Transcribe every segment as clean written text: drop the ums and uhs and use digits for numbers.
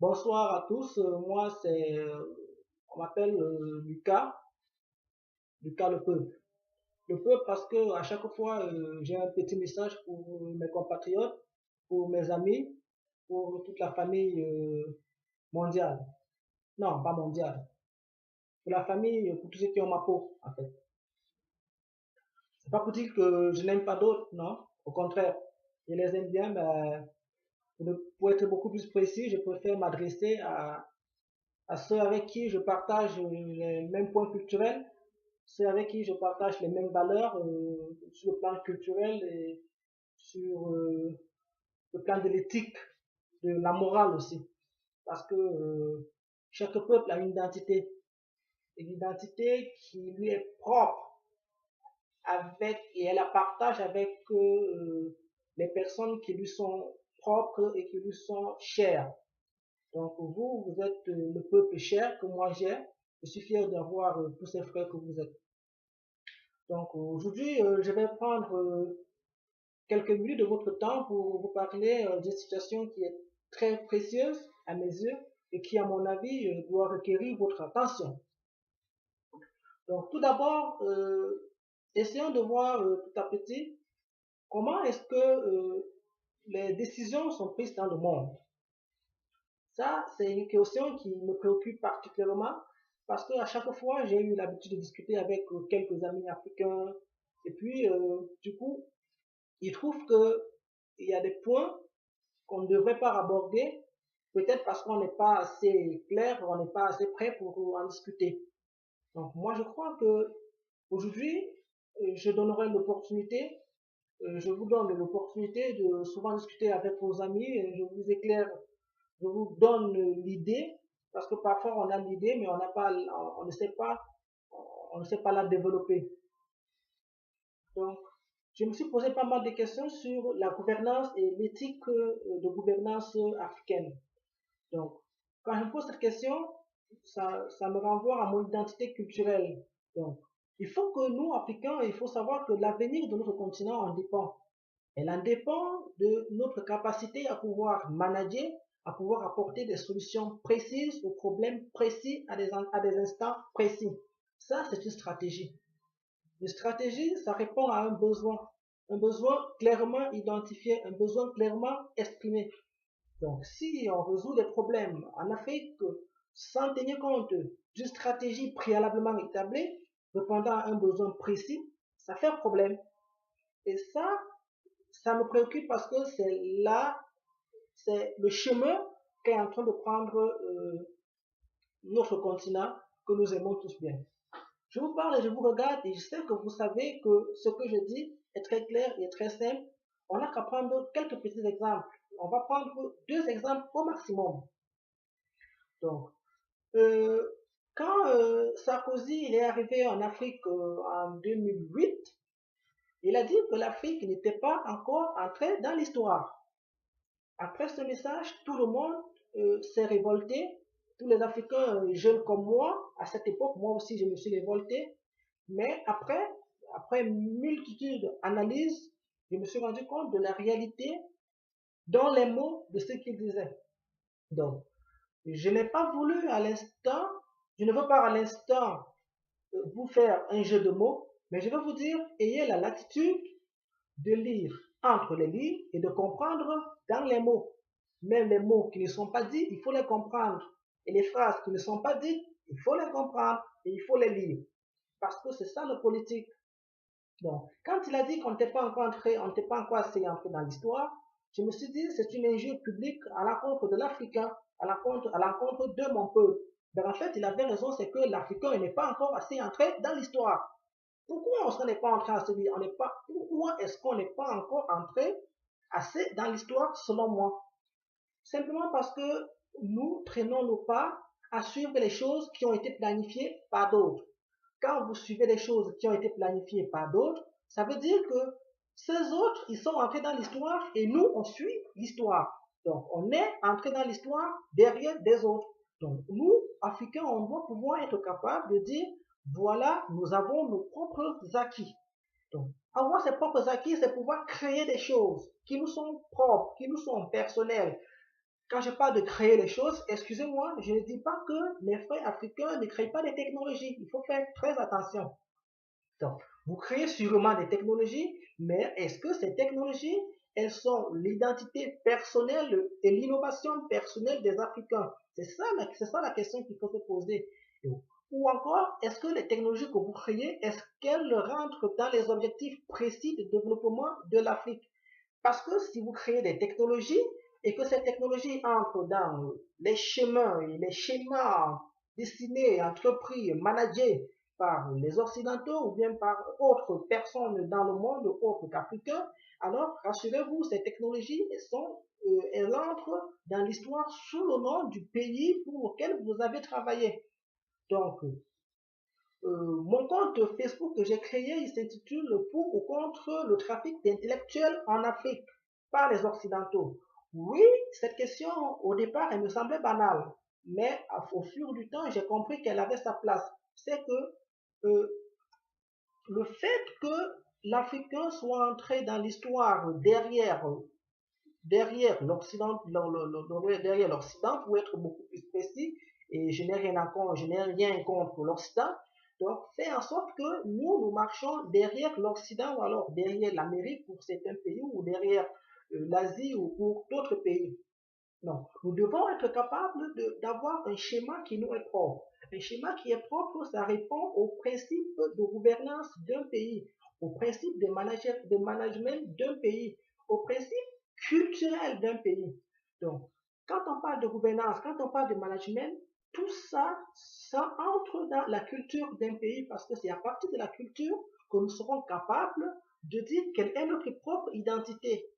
Bonsoir à tous. Moi, on m'appelle Lucas, Lucas le peuple. Le peuple parce que à chaque fois, j'ai un petit message pour mes compatriotes, pour mes amis, pour toute la famille mondiale. Non, pas mondiale. Pour la famille, pour tous ceux qui ont ma peau, en fait. C'est pas pour dire que je n'aime pas d'autres, non. Au contraire, je les aime bien, mais pour être beaucoup plus précis, je préfère m'adresser à ceux avec qui je partage les mêmes points culturels, ceux avec qui je partage les mêmes valeurs sur le plan culturel et sur le plan de l'éthique, de la morale aussi. Parce que chaque peuple a une identité qui lui est propre avec et elle la partage avec les personnes qui lui sont propres et qui lui sont chères. Donc vous êtes le peuple cher que moi j'ai. Je suis fier d'avoir tous ces frères que vous êtes. Donc aujourd'hui, je vais prendre quelques minutes de votre temps pour vous parler d'une situation qui est très précieuse à mes yeux et qui, à mon avis, doit requérir votre attention. Donc tout d'abord, essayons de voir tout à petit comment est-ce que les décisions sont prises dans le monde. Ça, c'est une question qui me préoccupe particulièrement parce qu'à chaque fois, j'ai eu l'habitude de discuter avec quelques amis africains et puis, du coup, ils trouvent que il y a des points qu'on ne devrait pas aborder, peut-être parce qu'on n'est pas assez clair, on n'est pas assez prêt pour en discuter. Donc, moi, je crois que aujourd'hui, je donnerai l'opportunité, je vous donne l'opportunité de souvent discuter avec vos amis, et je vous éclaire, je vous donne l'idée, parce que parfois on a l'idée, mais on n'a pas, on ne sait pas, on ne sait pas la développer. Donc, je me suis posé pas mal de questions sur la gouvernance et l'éthique de gouvernance africaine. Donc, quand je me pose cette question, ça me renvoie à mon identité culturelle. Donc, il faut que nous, Africains, il faut savoir que l'avenir de notre continent en dépend. Elle en dépend de notre capacité à pouvoir manager, à pouvoir apporter des solutions précises aux problèmes précis à des instants précis. Ça, c'est une stratégie. Une stratégie, ça répond à un besoin clairement identifié, un besoin clairement exprimé. Donc, si on résout des problèmes en Afrique sans tenir compte d'une stratégie préalablement établie, répondant à un besoin précis, ça fait problème. Et ça me préoccupe parce que c'est le chemin qu'est en train de prendre notre continent que nous aimons tous bien. Je vous parle et je vous regarde et je sais que vous savez que ce que je dis est très clair et très simple. On n'a qu'à prendre quelques petits exemples. On va prendre deux exemples au maximum. Donc, euh, quand Sarkozy il est arrivé en Afrique en 2008, il a dit que l'Afrique n'était pas encore entrée dans l'histoire. Après ce message, tout le monde s'est révolté. Tous les Africains jeunes comme moi, à cette époque, moi aussi je me suis révolté. Mais après multitude d'analyses, je me suis rendu compte de la réalité dans les mots de ce qu'il disait. Donc, je n'ai pas voulu à l'instant, je ne veux pas à l'instant vous faire un jeu de mots, mais je veux vous dire, ayez la latitude de lire entre les lignes et de comprendre dans les mots. Même les mots qui ne sont pas dits, il faut les comprendre. Et les phrases qui ne sont pas dites, il faut les comprendre et il faut les lire. Parce que c'est ça le politique. Donc, quand il a dit qu'on n'était pas encore entré, on n'était pas encore assez entré dans l'histoire, je me suis dit c'est une injure publique à l'encontre de l'Africain, à l'encontre de mon peuple. Mais en fait, il avait raison, c'est que l'Africain n'est pas encore assez entré dans l'histoire. Pourquoi est-ce qu'on n'est pas entré assez, on n'est pas, pourquoi est-ce qu'on n'est pas encore entré assez dans l'histoire selon moi? Simplement parce que nous traînons nos pas à suivre les choses qui ont été planifiées par d'autres. Quand vous suivez les choses qui ont été planifiées par d'autres, ça veut dire que ces autres, ils sont entrés dans l'histoire et nous, on suit l'histoire. Donc, on est entré dans l'histoire derrière des autres. Donc, nous, Africains, on doit pouvoir être capable de dire, voilà, nous avons nos propres acquis. Donc, avoir ses propres acquis, c'est pouvoir créer des choses qui nous sont propres, qui nous sont personnelles, Quand je parle de créer les choses, excusez-moi, je ne dis pas que les frères africains ne créent pas des technologies. Il faut faire très attention. Donc, vous créez sûrement des technologies, mais est-ce que ces technologies, elles sont l'identité personnelle et l'innovation personnelle des Africains? C'est ça la question qu'il faut se poser. Ou encore, est-ce que les technologies que vous créez, est-ce qu'elles rentrent dans les objectifs précis de développement de l'Afrique? Parce que si vous créez des technologies et que ces technologies entrent dans les chemins et les schémas destinés, entrepris, managés par les Occidentaux ou bien par autres personnes dans le monde autres qu'Africains, alors rassurez-vous, ces technologies elles entrent dans l'histoire sous le nom du pays pour lequel vous avez travaillé. Donc, mon compte Facebook que j'ai créé, il s'intitule Pour ou contre le trafic d'intellectuels en Afrique par les Occidentaux. Oui, cette question, au départ, elle me semblait banale, mais au fur du temps, j'ai compris qu'elle avait sa place. C'est que le fait que l'Africain soit entré dans l'histoire derrière l'Occident, derrière l'Occident, pour être beaucoup plus précis, et je n'ai rien contre l'Occident, donc fait en sorte que nous marchons derrière l'Occident ou alors derrière l'Amérique pour certains pays ou derrière l'Asie ou pour d'autres pays. Non, nous devons être capables d'avoir un schéma qui nous est propre. Un schéma qui est propre, ça répond au principe de gouvernance d'un pays, au principe de management d'un pays, au principe culturel d'un pays. Donc, quand on parle de gouvernance, quand on parle de management, tout ça, ça entre dans la culture d'un pays parce que c'est à partir de la culture que nous serons capables de dire quelle est notre propre identité.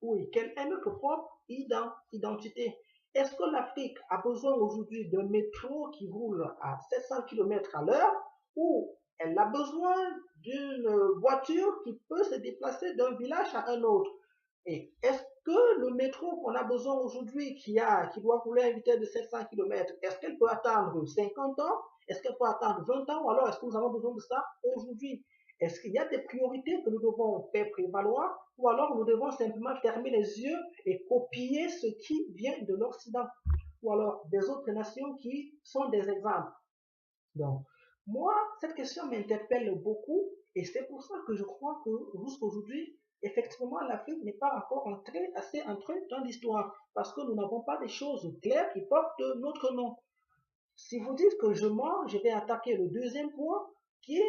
Oui, quelle est notre propre identité? Est-ce que l'Afrique a besoin aujourd'hui d'un métro qui roule à 700 km à l'heure ou elle a besoin d'une voiture qui peut se déplacer d'un village à un autre? Et est-ce que le métro qu'on a besoin aujourd'hui, qui doit rouler à une vitesse de 700 km, est-ce qu'elle peut attendre 50 ans? Est-ce qu'elle peut attendre 20 ans? Ou alors est-ce que nous avons besoin de ça aujourd'hui? Est-ce qu'il y a des priorités que nous devons faire prévaloir? Ou alors nous devons simplement fermer les yeux et copier ce qui vient de l'Occident? Ou alors des autres nations qui sont des exemples? Donc, moi, cette question m'interpelle beaucoup et c'est pour ça que je crois que jusqu'aujourd'hui, effectivement, l'Afrique n'est pas encore assez entrée dans l'histoire parce que nous n'avons pas des choses claires qui portent notre nom. Si vous dites que je mens, je vais attaquer le deuxième point qui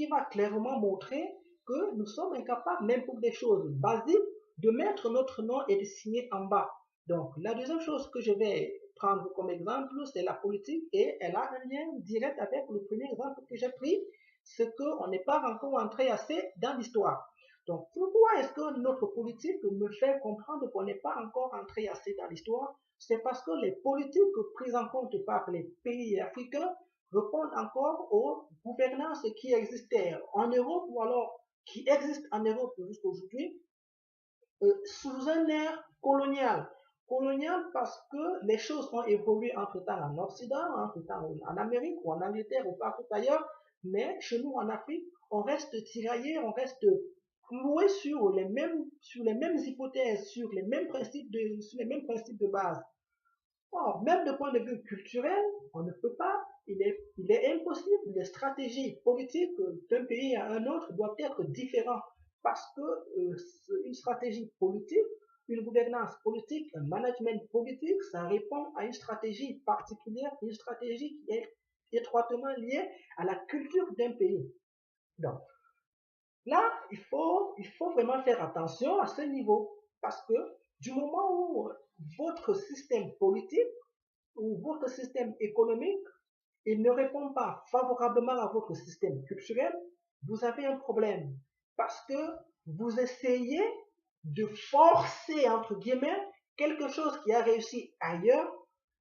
va clairement montrer que nous sommes incapables, même pour des choses basiques, de mettre notre nom et de signer en bas. Donc, la deuxième chose que je vais prendre comme exemple, c'est la politique et elle a un lien direct avec le premier exemple que j'ai pris, c'est qu'on n'est pas encore entré assez dans l'histoire. Donc, pourquoi est-ce que notre politique me fait comprendre qu'on n'est pas encore entré assez dans l'histoire? C'est parce que les politiques prises en compte par les pays africains répondent encore aux gouvernances qui existaient en Europe ou alors qui existent en Europe jusqu'à aujourd'hui sous un air colonial. Colonial parce que les choses ont évolué entre-temps en Occident, entre-temps en Amérique ou en Angleterre ou partout ailleurs, mais chez nous en Afrique, on reste tiraillé, on reste cloué sur les mêmes hypothèses, sur les mêmes principes de base. Or, même de point de vue culturel, on ne peut pas, il est impossible, les stratégies politiques d'un pays à un autre doivent être différentes parce que une stratégie politique, une gouvernance politique, un management politique, ça répond à une stratégie particulière, une stratégie qui est étroitement liée à la culture d'un pays. Donc, là, il faut vraiment faire attention à ce niveau parce que du moment où votre système politique ou votre système économique, il ne répond pas favorablement à votre système culturel, vous avez un problème parce que vous essayez de forcer, entre guillemets, quelque chose qui a réussi ailleurs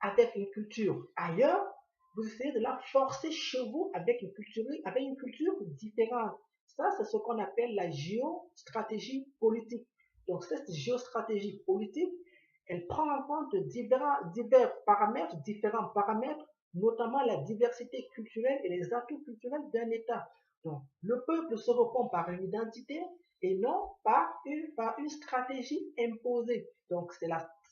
avec une culture ailleurs, vous essayez de la forcer chez vous avec une culture différente. Ça, c'est ce qu'on appelle la géostratégie politique. Donc, cette géostratégie politique, elle prend en compte différents paramètres, notamment la diversité culturelle et les atouts culturels d'un État. Donc, le peuple se répond par une identité et non par une stratégie imposée. Donc,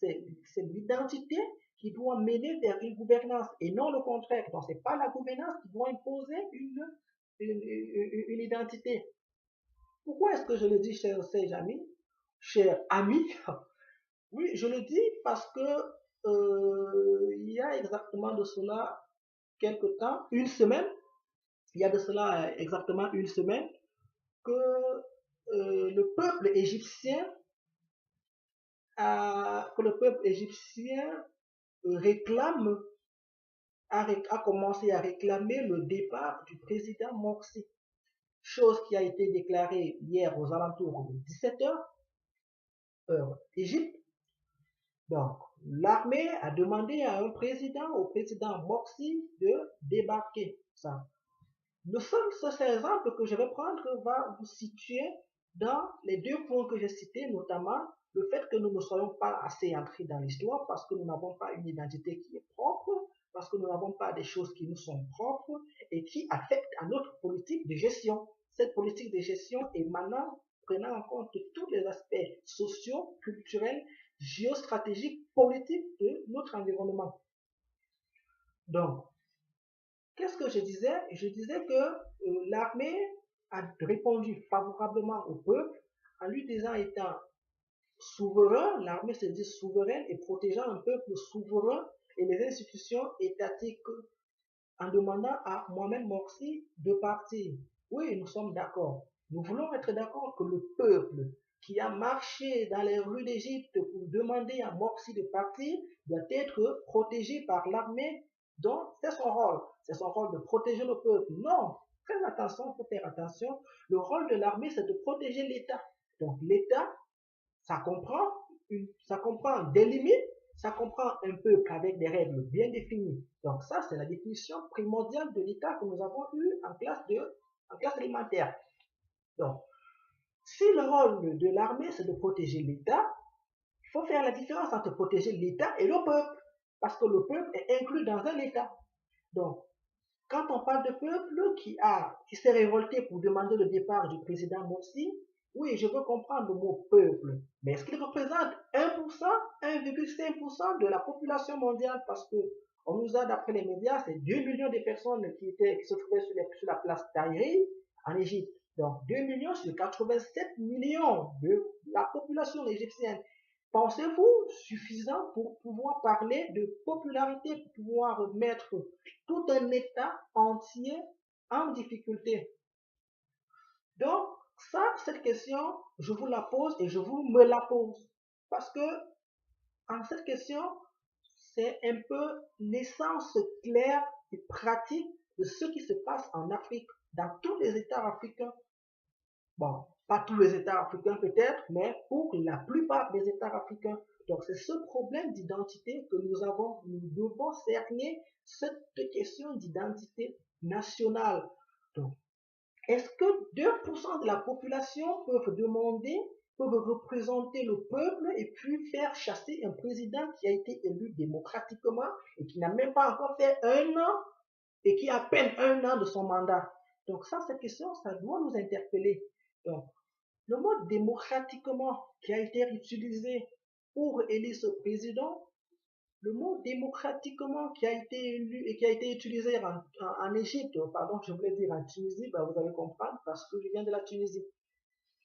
C'est l'identité qui doit mener vers une gouvernance et non le contraire. Donc, ce n'est pas la gouvernance qui doit imposer une identité. Pourquoi est-ce que je le dis, chers amis? Chers amis, oui, je le dis parce que il y a exactement de cela quelque temps, une semaine, il y a de cela exactement une semaine, que le peuple égyptien réclame, a commencé à réclamer le départ du président Morsi, chose qui a été déclarée hier aux alentours de 17 h, heure Égypte. Donc, l'armée a demandé au président Morsi, de débarquer. Ça. Le seul exemple que je vais prendre va vous situer dans les deux points que j'ai cités, notamment le fait que nous ne soyons pas assez entrés dans l'histoire parce que nous n'avons pas une identité qui est propre, parce que nous n'avons pas des choses qui nous sont propres et qui affectent à notre politique de gestion. Cette politique de gestion émanant, prenant en compte tous les aspects sociaux, culturels, géostratégiques, politiques de notre environnement. Donc, qu'est-ce que je disais? Je disais que l'armée a répondu favorablement au peuple en lui disant étant souverain, l'armée se dit souveraine et protégeant un peuple souverain et les institutions étatiques en demandant à Mohamed Morsi de partir. Oui, nous sommes d'accord. Nous voulons être d'accord que le peuple qui a marché dans les rues d'Égypte pour demander à Morsi de partir doit être protégé par l'armée. Donc, c'est son rôle. C'est son rôle de protéger le peuple. Non, faites attention, il faut faire attention. Le rôle de l'armée, c'est de protéger l'État. Donc, l'État, ça comprend des limites, ça comprend un peuple avec des règles bien définies. Donc ça, c'est la définition primordiale de l'État que nous avons eue en classe élémentaire. Donc, si le rôle de l'armée, c'est de protéger l'État, il faut faire la différence entre protéger l'État et le peuple, parce que le peuple est inclus dans un État. Donc, quand on parle de peuple qui s'est révolté pour demander le départ du président Morsi, oui, je veux comprendre le mot peuple, mais est-ce qu'il représente 1%, 1,5% de la population mondiale? Parce que on nous a, d'après les médias, c'est 2 millions de personnes qui se trouvaient sur la place Tahrir en Égypte. Donc 2 millions sur 87 millions de la population égyptienne. Pensez-vous suffisant pour pouvoir parler de popularité, pour pouvoir mettre tout un État entier en difficulté? Donc, ça, cette question, je vous la pose et je vous me la pose. Parce que, en cette question, c'est un peu l'essence claire et pratique de ce qui se passe en Afrique, dans tous les États africains. Bon, pas tous les États africains peut-être, mais pour la plupart des États africains. Donc, c'est ce problème d'identité que nous avons. Nous devons cerner cette question d'identité nationale. Donc, est-ce que 2% de la population peuvent représenter le peuple et puis faire chasser un président qui a été élu démocratiquement et qui n'a même pas encore fait 1 an et qui a à peine 1 an de son mandat? Donc ça, cette question, ça doit nous interpeller. Donc, le mot démocratiquement qui a été utilisé pour élire ce président, le mot démocratiquement qui a été élu et qui a été utilisé en Égypte, pardon, je voulais dire en Tunisie, ben vous allez comprendre parce que je viens de la Tunisie.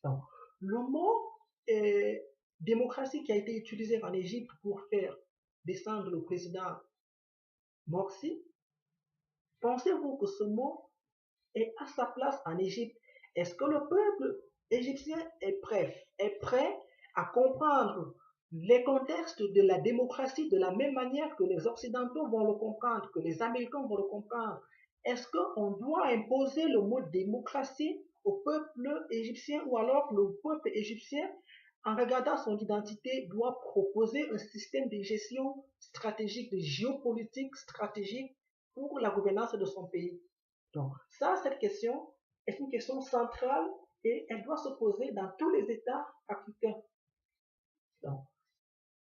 Donc, le mot démocratie qui a été utilisé en Égypte pour faire descendre le président Morsi, pensez-vous que ce mot est à sa place en Égypte? Est-ce que le peuple égyptien est prêt à comprendre les contextes de la démocratie de la même manière que les Occidentaux vont le comprendre, que les Américains vont le comprendre? Est-ce qu'on doit imposer le mot démocratie au peuple égyptien ou alors le peuple égyptien, en regardant son identité, doit proposer un système de gestion stratégique, de géopolitique stratégique pour la gouvernance de son pays? Donc, ça, cette question est une question centrale et elle doit se poser dans tous les États africains. Donc,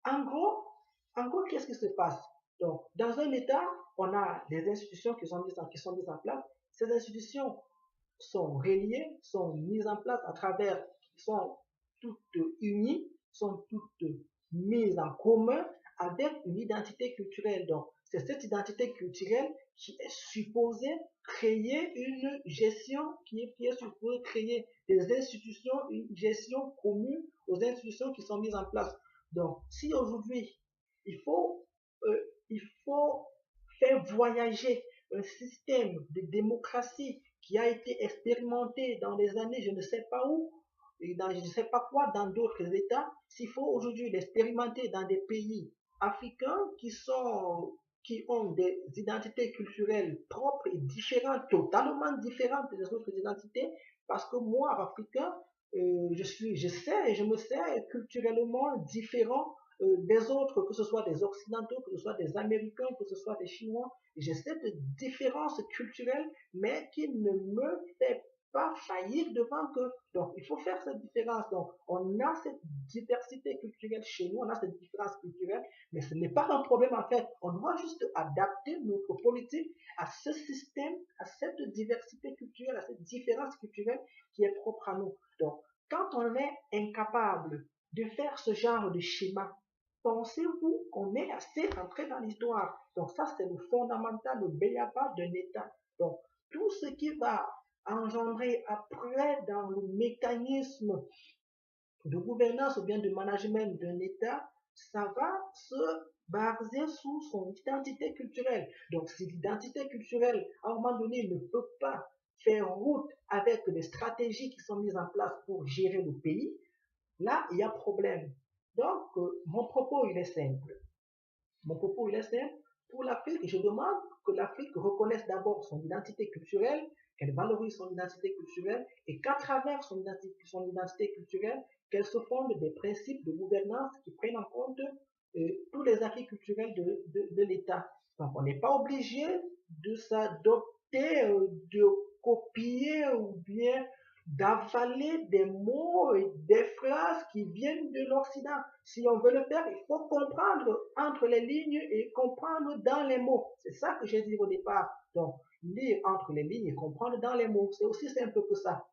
en gros, qu'est-ce qui se passe? Donc, dans un État, on a des institutions qui sont mises en place. Ces institutions sont reliées, sont mises en place à travers, sont toutes unies, sont toutes mise en commun avec une identité culturelle. Donc, c'est cette identité culturelle qui est supposée créer une gestion, qui est supposée créer des institutions, une gestion commune aux institutions qui sont mises en place. Donc, si aujourd'hui, il faut, il faut faire voyager un système de démocratie qui a été expérimenté dans les années, je ne sais pas où, et dans je ne sais pas quoi, dans d'autres États, s'il faut aujourd'hui l'expérimenter dans des pays africains qui ont des identités culturelles propres et différentes, totalement différentes des autres identités, parce que moi, africain, je me sais culturellement différent des autres, que ce soit des Occidentaux, que ce soit des Américains, que ce soit des Chinois. J'ai cette différence culturelle, mais qui ne me fait pas faillir devant que. Donc, il faut faire cette différence. Donc, on a cette diversité culturelle chez nous, on a cette différence culturelle, mais ce n'est pas un problème en fait. On doit juste adapter notre politique à ce système, à cette diversité culturelle, à cette différence culturelle qui est propre à nous. Donc, quand on est incapable de faire ce genre de schéma, pensez-vous qu'on est assez entré dans l'histoire? Donc ça, c'est le fondamental, le béaba d'un État. Donc, tout ce qui va engendrer après dans le mécanisme de gouvernance ou bien de management d'un État, ça va se baser sous son identité culturelle. Donc, si l'identité culturelle, à un moment donné, ne peut pas faire route avec les stratégies qui sont mises en place pour gérer le pays, là, il y a problème. Donc, mon propos, il est simple. Mon propos, il est simple. Pour l'Afrique, je demande que l'Afrique reconnaisse d'abord son identité culturelle, qu'elle valorise son identité culturelle et qu'à travers son identité culturelle, qu'elle se fonde des principes de gouvernance qui prennent en compte tous les acquis culturels de l'État. Donc, on n'est pas obligé de s'adopter, de copier ou bien d'avaler des mots et des phrases qui viennent de l'Occident. Si on veut le faire, il faut comprendre entre les lignes et comprendre dans les mots. C'est ça que j'ai dit au départ. Donc, lire entre les lignes et comprendre dans les mots. C'est aussi simple que ça.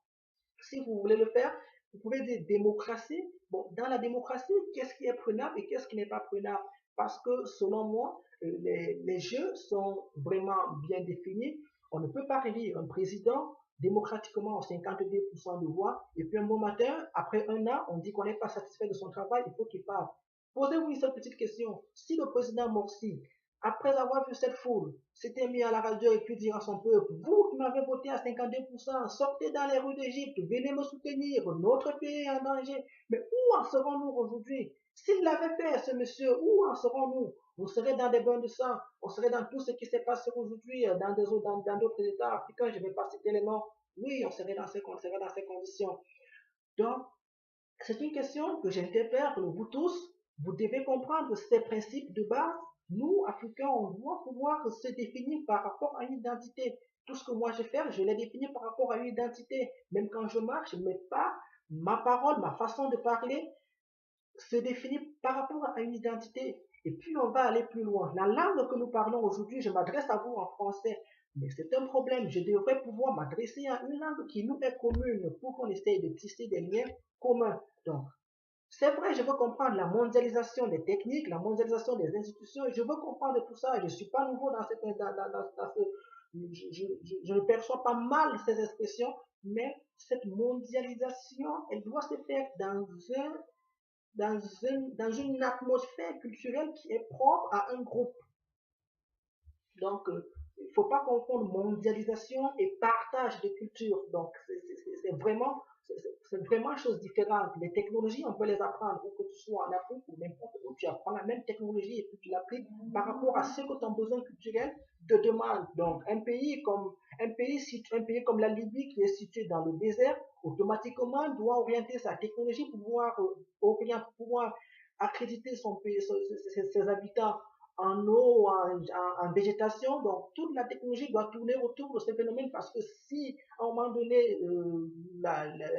Si vous voulez le faire, vous pouvez dire démocratie. Bon, dans la démocratie, qu'est-ce qui est prenable et qu'est-ce qui n'est pas prenable? Parce que selon moi, les jeux sont vraiment bien définis. On ne peut pas élire un président démocratiquement en 52% de voix et puis un bon matin, après un an, on dit qu'on n'est pas satisfait de son travail, il faut qu'il parte. Posez-vous cette petite question. Si le président Morsi, après avoir vu cette foule, s'était mis à la radio et puis dire à son peuple, vous qui m'avez voté à 52%, sortez dans les rues d'Égypte, venez me soutenir, notre pays est en danger. Mais où en serons-nous aujourd'hui? S'il l'avait fait, ce monsieur, où en serons-nous? On serait dans des bains de sang, on serait dans tout ce qui s'est passé aujourd'hui dans d'autres États africains, je ne vais pas citer les noms. Oui, on serait dans ces conditions. Donc, c'est une question que j'interpelle vous tous. Vous devez comprendre ces principes de base. Nous, Africains, on doit pouvoir se définir par rapport à une identité. Tout ce que moi je fais, je l'ai défini par rapport à une identité. Même quand je marche, mais pas ma parole, ma façon de parler se définit par rapport à une identité. Et puis on va aller plus loin. La langue que nous parlons aujourd'hui, je m'adresse à vous en français, mais c'est un problème. Je devrais pouvoir m'adresser à une langue qui nous est commune pour qu'on essaye de tisser des liens communs. Donc, c'est vrai, je veux comprendre la mondialisation des techniques, la mondialisation des institutions, je veux comprendre tout ça. Je ne suis pas nouveau dans ce, je ne perçois pas mal ces expressions, mais cette mondialisation, elle doit se faire dans une atmosphère culturelle qui est propre à un groupe. Donc, il ne faut pas confondre mondialisation et partage de culture. Donc, c'est vraiment chose différente. Les technologies, on peut les apprendre, où que tu sois en Afrique ou n'importe où, tu apprends la même technologie et puis tu l'appliques par rapport à ce que ton besoin culturel te demande. Donc, un pays comme la Libye qui est situé dans le désert, automatiquement doit orienter sa technologie pour pouvoir accréditer son pays, ses habitants en eau, en végétation. Donc, toute la technologie doit tourner autour de ce phénomène parce que si, à un moment donné,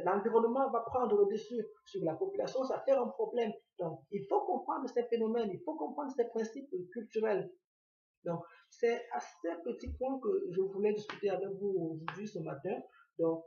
l'environnement va prendre le dessus sur la population, ça fait un problème. Donc, il faut comprendre ces phénomènes, il faut comprendre ces principes culturels. Donc, c'est à ces petits points que je voulais discuter avec vous aujourd'hui, ce matin. Donc,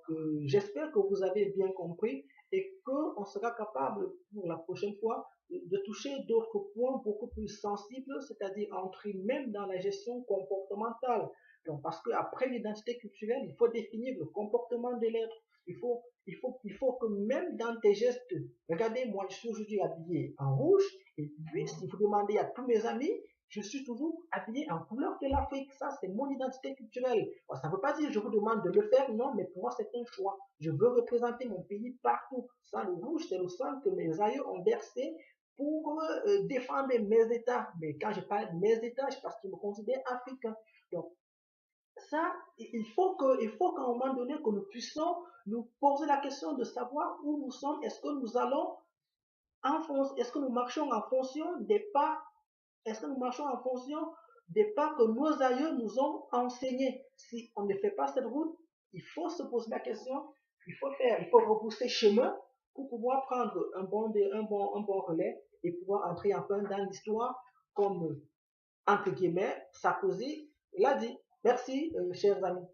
j'espère que vous avez bien compris et qu'on sera capable pour la prochaine fois de toucher d'autres points beaucoup plus sensibles, c'est-à-dire entrer même dans la gestion comportementale. Donc, parce qu'après l'identité culturelle, il faut définir le comportement de l'être. Il faut que même dans tes gestes, regardez, moi je suis aujourd'hui habillé en rouge, et puis si vous demandez à tous mes amis, je suis toujours habillé en couleur de l'Afrique. Ça, c'est mon identité culturelle. Bon, ça ne veut pas dire que je vous demande de le faire, non, mais pour moi, c'est un choix. Je veux représenter mon pays partout. Ça, le rouge, c'est le sang que mes aïeux ont versé pour défendre mes États. Mais quand je parle de mes États, c'est parce qu'ils me considèrent africain. Donc, ça, il faut qu'à un moment donné, que nous puissions nous poser la question de savoir où nous sommes. Est-ce que nous allons est-ce que nous marchons en fonction des pas, est-ce que nous marchons en fonction des pas que nos aïeux nous ont enseignés? Si on ne fait pas cette route, il faut se poser la question, il faut repousser chemin pour pouvoir prendre un bon relais et pouvoir entrer enfin dans l'histoire comme, entre guillemets, Sarkozy l'a dit. Merci, chers amis.